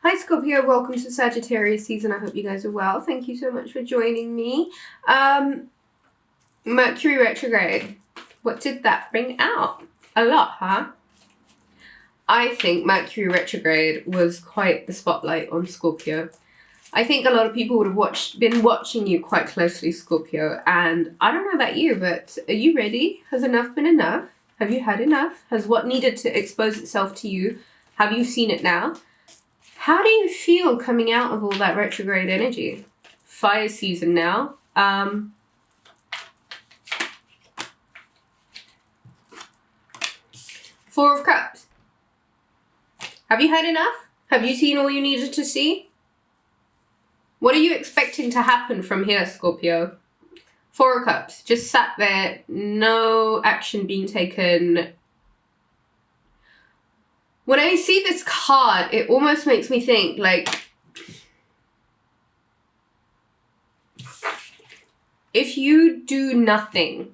Hi Scorpio, welcome to Sagittarius season. I hope you guys are well. Thank you so much for joining me. Mercury retrograde. What did that bring out? A lot, huh? I think Mercury retrograde was quite the spotlight on Scorpio. I think a lot of people would have been watching you quite closely, Scorpio, and I don't know about you, but are you ready? Has enough been enough? Have you had enough? Has what needed to expose itself to you, have you seen it now? How do you feel coming out of all that retrograde energy? Fire season now. Four of Cups. Have you had enough? Have you seen all you needed to see? What are you expecting to happen from here, Scorpio? Four of Cups. Just sat there, no action being taken. When I see this card, it almost makes me think, like, if you do nothing,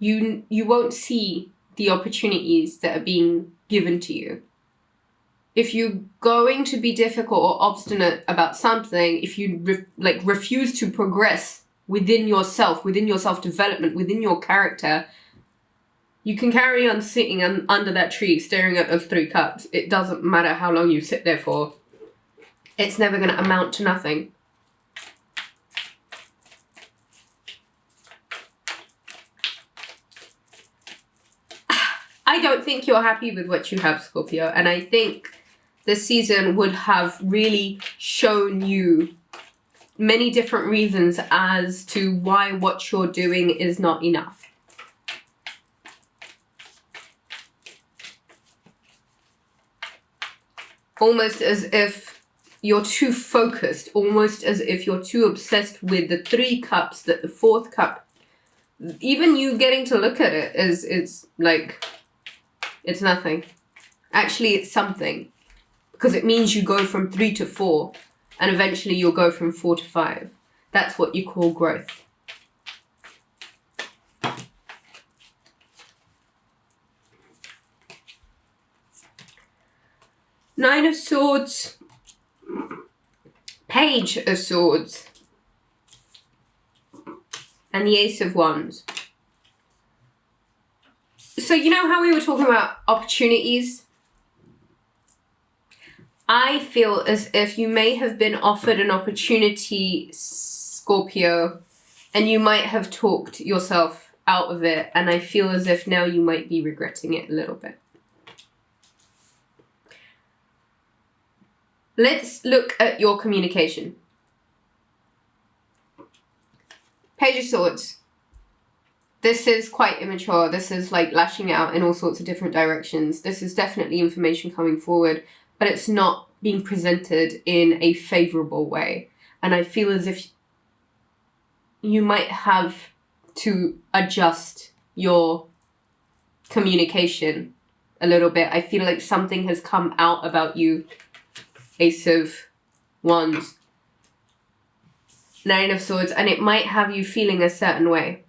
you won't see the opportunities that are being given to you. If you're going to be difficult or obstinate about something, if you refuse to progress within yourself, within your self-development, within your character, you can carry on sitting under that tree staring at those three cups. It doesn't matter how long you sit there for. It's never going to amount to nothing. I don't think you're happy with what you have, Scorpio. And I think this season would have really shown you many different reasons as to why what you're doing is not enough. Almost as if you're too focused, almost as if you're too obsessed with the three cups, that the fourth cup, even you getting to look at it it's like, it's nothing. Actually, it's something. Because it means you go from 3 to 4, and eventually you'll go from 4 to 5. That's what you call growth. Nine of Swords, Page of Swords, and the Ace of Wands. So you know how we were talking about opportunities? I feel as if you may have been offered an opportunity, Scorpio, and you might have talked yourself out of it, and I feel as if now you might be regretting it a little bit. Let's look at your communication. Page of Swords. This is quite immature. This is like lashing out in all sorts of different directions. This is definitely information coming forward, but it's not being presented in a favorable way. And I feel as if you might have to adjust your communication a little bit. I feel like something has come out about you. Ace of Wands, Nine of Swords, and it might have you feeling a certain way.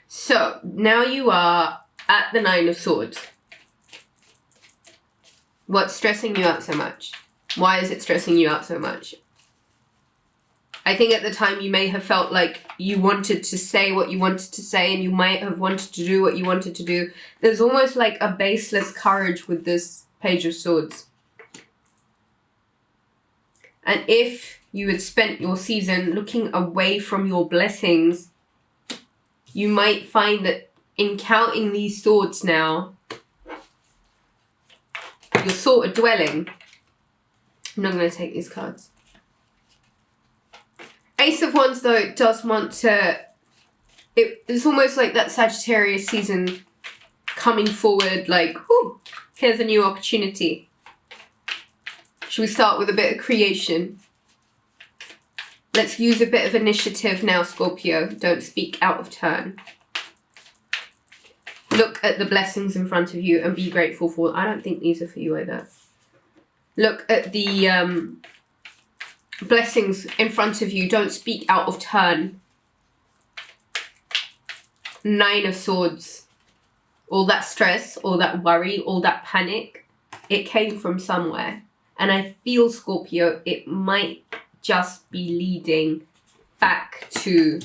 So now you are at the Nine of Swords. What's stressing you out so much? Why is it stressing you out so much? I think at the time you may have felt like you wanted to say what you wanted to say, and you might have wanted to do what you wanted to do. There's almost like a baseless courage with this Page of Swords. And if you had spent your season looking away from your blessings, you might find that in counting these swords now, you're sort of dwelling. I'm not going to take these cards. Ace of Wands, though, does want to... It's almost like that Sagittarius season coming forward, like, whoo, here's a new opportunity. Should we start with a bit of creation? Let's use a bit of initiative now, Scorpio. Don't speak out of turn. Look at the blessings in front of you and be grateful for... I don't think these are for you either. Look at the... blessings in front of you. Don't speak out of turn. Nine of Swords. all that stress, all that worry, all that panic, it came from somewhere. And I feel, Scorpio, it might just be leading back to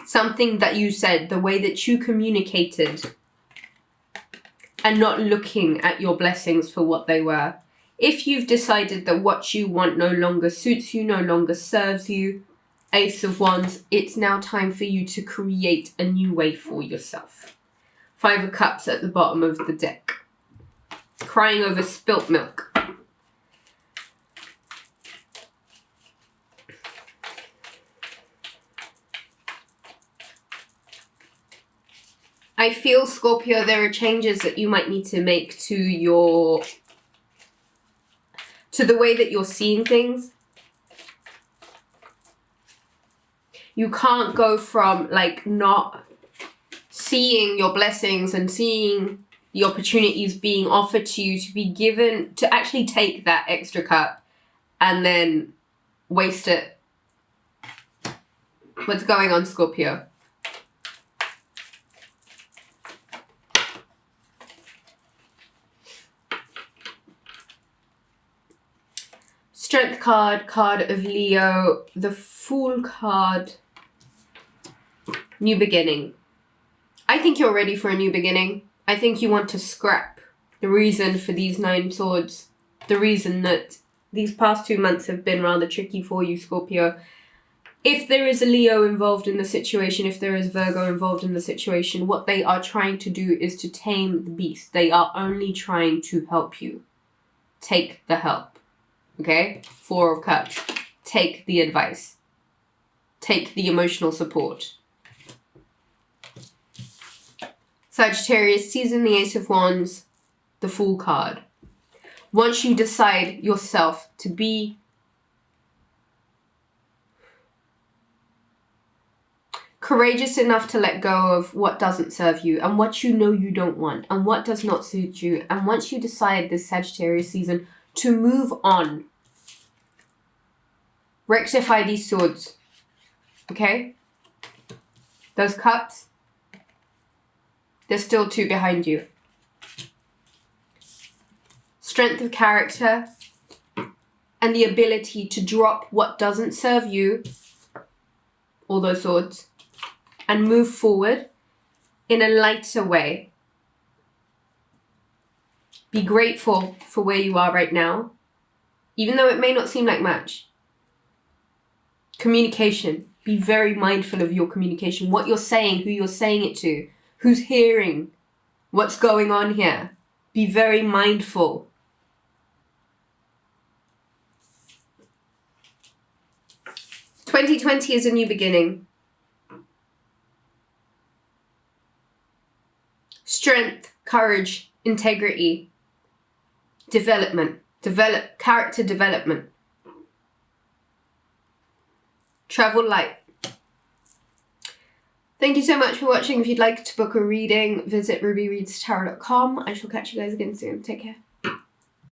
something that you said, the way that you communicated, and not looking at your blessings for what they were. If you've decided that what you want no longer suits you, no longer serves you, Ace of Wands, it's now time for you to create a new way for yourself. 5 of Cups at the bottom of the deck. Crying over spilt milk. I feel, Scorpio, there are changes that you might need to make to the way that you're seeing things. You can't go from like not seeing your blessings and seeing the opportunities being offered to you to be given, to actually take that extra cup and then waste it. What's going on, Scorpio? Strength card, card of Leo, the Fool card, new beginning. I think you're ready for a new beginning. I think you want to scrap the reason for these 9 swords, the reason that these past 2 months have been rather tricky for you, Scorpio. If there is a Leo involved in the situation, if there is Virgo involved in the situation, what they are trying to do is to tame the beast. They are only trying to help you. Take the help. Okay? 4 of Cups. Take the advice. Take the emotional support. Sagittarius, season the Ace of Wands, the Fool card. Once you decide yourself to be courageous enough to let go of what doesn't serve you and what you know you don't want and what does not suit you, and once you decide this Sagittarius season to move on, rectify these swords, okay? Those cups, there's still 2 behind you. Strength of character and the ability to drop what doesn't serve you, all those swords, and move forward in a lighter way. Be grateful for where you are right now, even though it may not seem like much. Communication. Be very mindful of your communication. What you're saying, who you're saying it to, who's hearing, what's going on here. Be very mindful. "2020 is a new beginning. Strength, courage, integrity, development, character development. Travel light." Thank you so much for watching. If you'd like to book a reading, visit rubyreadstarot.com. I shall catch you guys again soon. Take care.